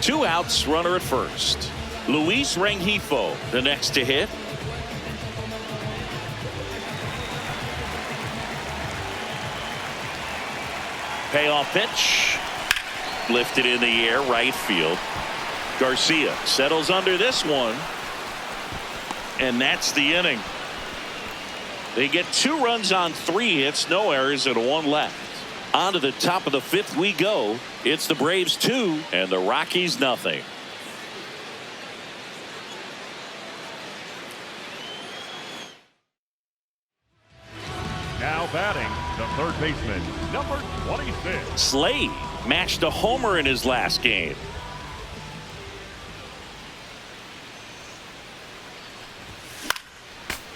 2 outs, runner at first. Luis Rengifo, the next to hit. Payoff pitch. Lifted in the air, right field. Garcia settles under this one. And that's the inning. They get 2 runs on 3 hits, no errors, and 1 left. On to the top of the 5th we go. It's the Braves 2 and the Rockies nothing. Now batting, the third baseman, number 26. Slade matched a homer in his last game.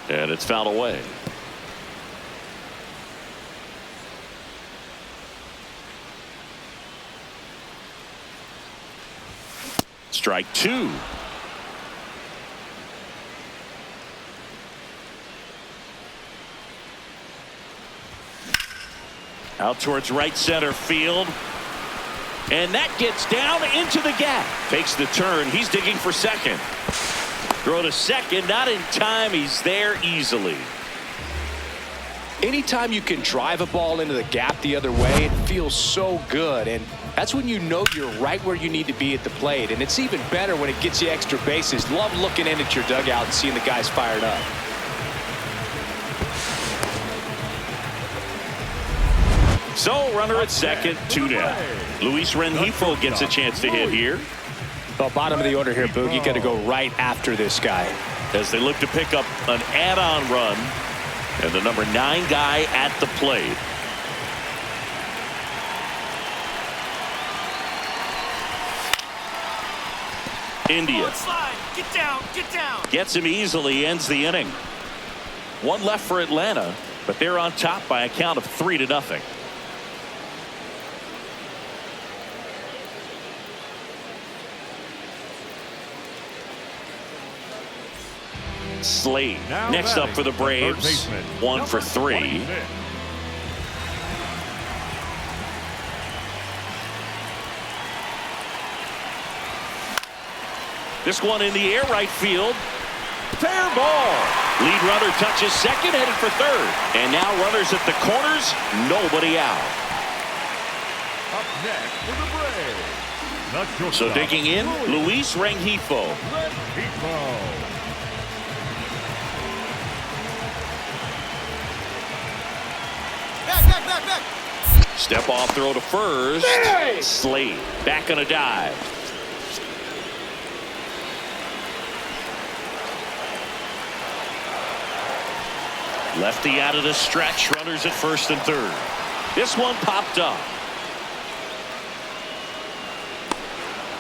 And it's fouled away. Strike 2. Out towards right center field. And that gets down into the gap. Takes the turn. He's digging for second. Throw to second. Not in time. He's there easily. Anytime you can drive a ball into the gap the other way, it feels so good. And that's when you know you're right where you need to be at the plate. And it's even better when it gets you extra bases. Love looking in at your dugout and seeing the guys fired up. So, runner at second, 2 down. Luis Rengifo gets a chance to hit here. Well, bottom of the order here, Boog. You got to go right after this guy. As they look to pick up an add-on run. And the number 9 guy at the plate. India. Get down, get down. Gets him easily, ends the inning. 1 left for Atlanta, but they're on top by a count of 3-0. Slade next up for the Braves. 1 for 3. This one in the air, right field. Fair ball. Lead runner touches second, headed for third. And now runners at the corners, nobody out. Up next for the Braves. So digging in, Luis Rengifo. Back. Step off throw to first. Slade back on a dive. Lefty out of the stretch. Runners at first and third. This one popped up.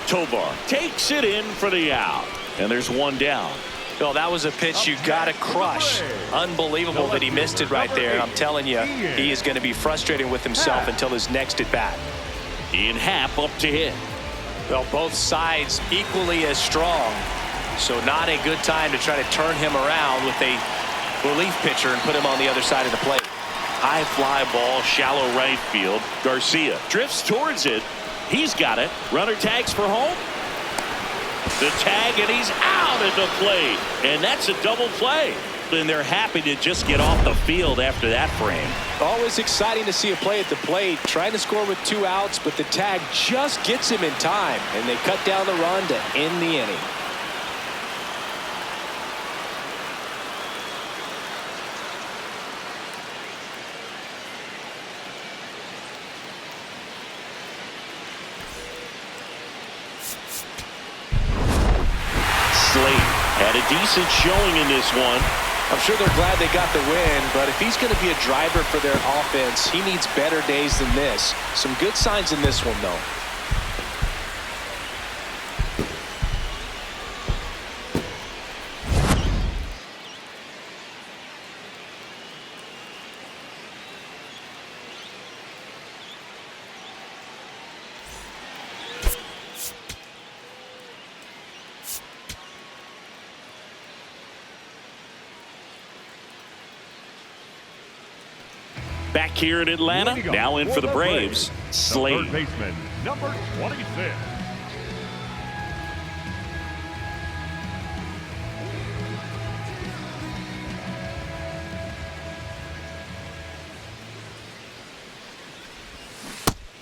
Tovar takes it in for the out. And there's 1 down. Well, that was a pitch you got to crush. Unbelievable that he missed it right there. I'm telling you, he is going to be frustrated with himself until his next at bat. Ian Happ up to hit. Well, both sides equally as strong. So not a good time to try to turn him around with a relief pitcher and put him on the other side of the plate. High fly ball, shallow right field. Garcia drifts towards it. He's got it. Runner tags for home. The tag, and he's out at the plate. And that's a double play. And they're happy to just get off the field after that frame. Always exciting to see a play at the plate. Trying to score with 2 outs, but the tag just gets him in time. And they cut down the run to end the inning. Had a decent showing in this one. I'm sure they're glad they got the win, but if he's going to be a driver for their offense, he needs better days than this. Some good signs in this one, though. Back here in Atlanta, now in for the Braves, Slade. Third baseman, number 26.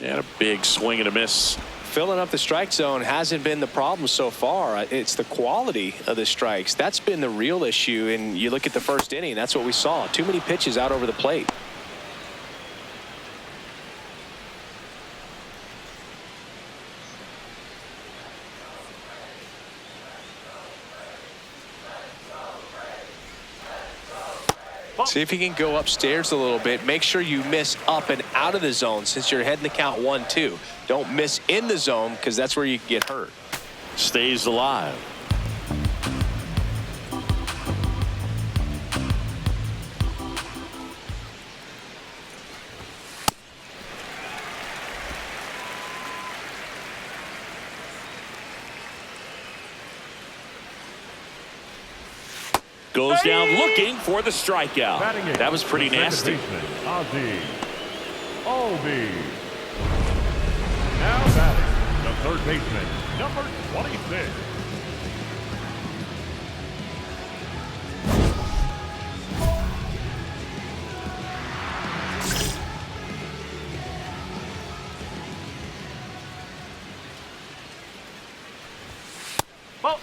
And a big swing and a miss. Filling up the strike zone hasn't been the problem so far. It's the quality of the strikes. That's been the real issue. And you look at the first inning, that's what we saw. Too many pitches out over the plate. See if you can go upstairs a little bit. Make sure you miss up and out of the zone since you're heading the count 1-2. Don't miss in the zone because that's where you get hurt. Stays alive. Goes down looking for the strikeout. That was pretty nasty. OB. Now batting, the third baseman, number 26. Ball.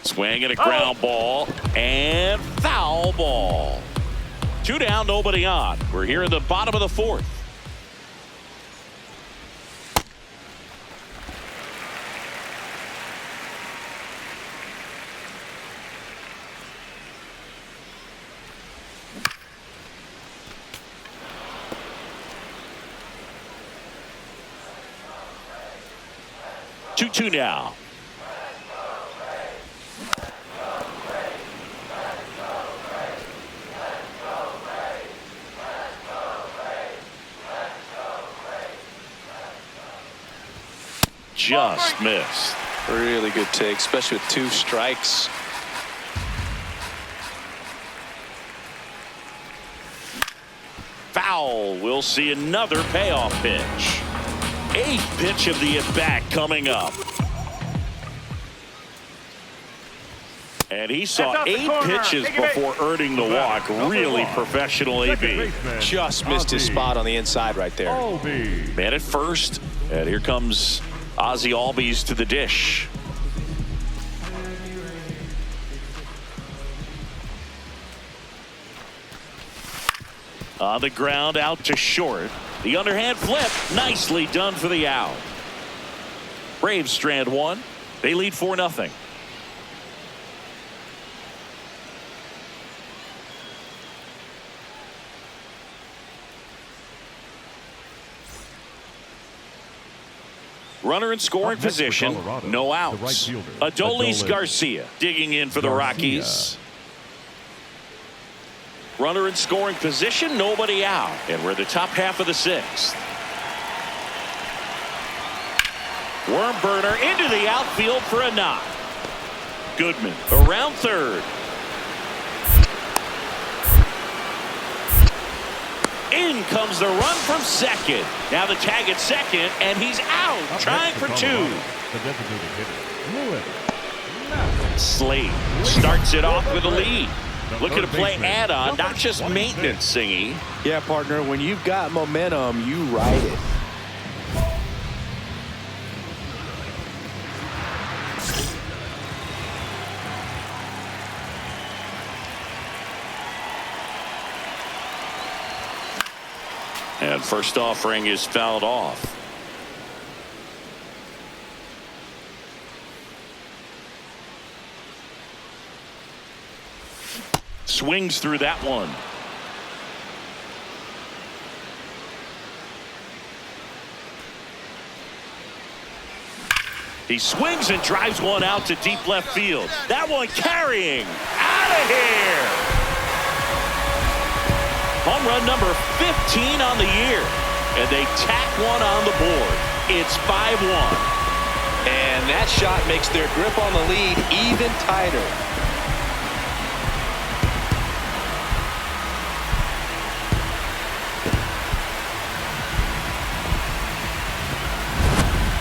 Swing and a ground ball and foul ball. 2 down, nobody on. We're here in the bottom of the fourth. Two now. Just missed. Really good take, especially with 2 strikes. Foul. We'll see another payoff pitch. 8th pitch of the at-bat coming up. And he saw 8 pitches before earning the walk. Really professional AB. Just missed his spot on the inside right there. Man at first. And here comes Ozzie Albies to the dish. On the ground, out to short. The underhand flip, nicely done for the out. Braves strand 1. They lead 4-0. Runner in scoring position, no outs. Adolis Garcia digging in for the Rockies. Runner in scoring position, nobody out. And we're the top half of the 6th. Worm burner into the outfield for a knock. Goodman around third. In comes the run from second. Now the tag at second, and he's out, trying for 2. Slade starts it off with a lead. Looking to play add-on, not just maintenance, Singy. Yeah, partner, when you've got momentum, you ride it. And first offering is fouled off. Swings through that one. He swings and drives one out to deep left field. That one carrying out of here. Home run number 15 on the year. And they tack one on the board. It's 5-1. And that shot makes their grip on the lead even tighter.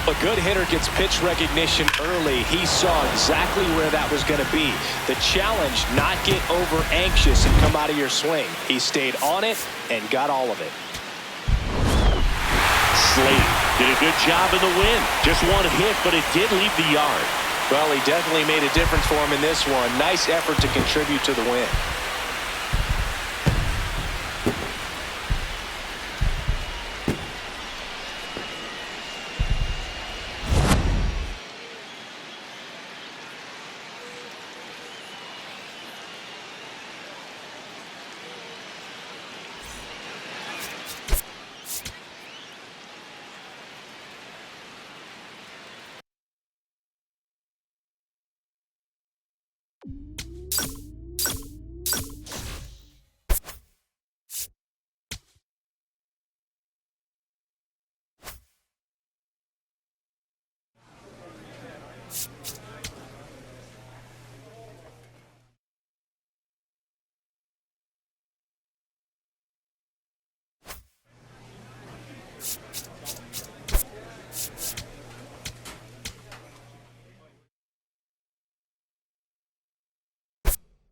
A good hitter gets pitch recognition early. He saw exactly where that was going to be. The challenge, not get over anxious and come out of your swing. He stayed on it and got all of it. Slade did a good job in the win. Just one hit, but it did leave the yard. Well, he definitely made a difference for him in this one. Nice effort to contribute to the win.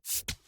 it.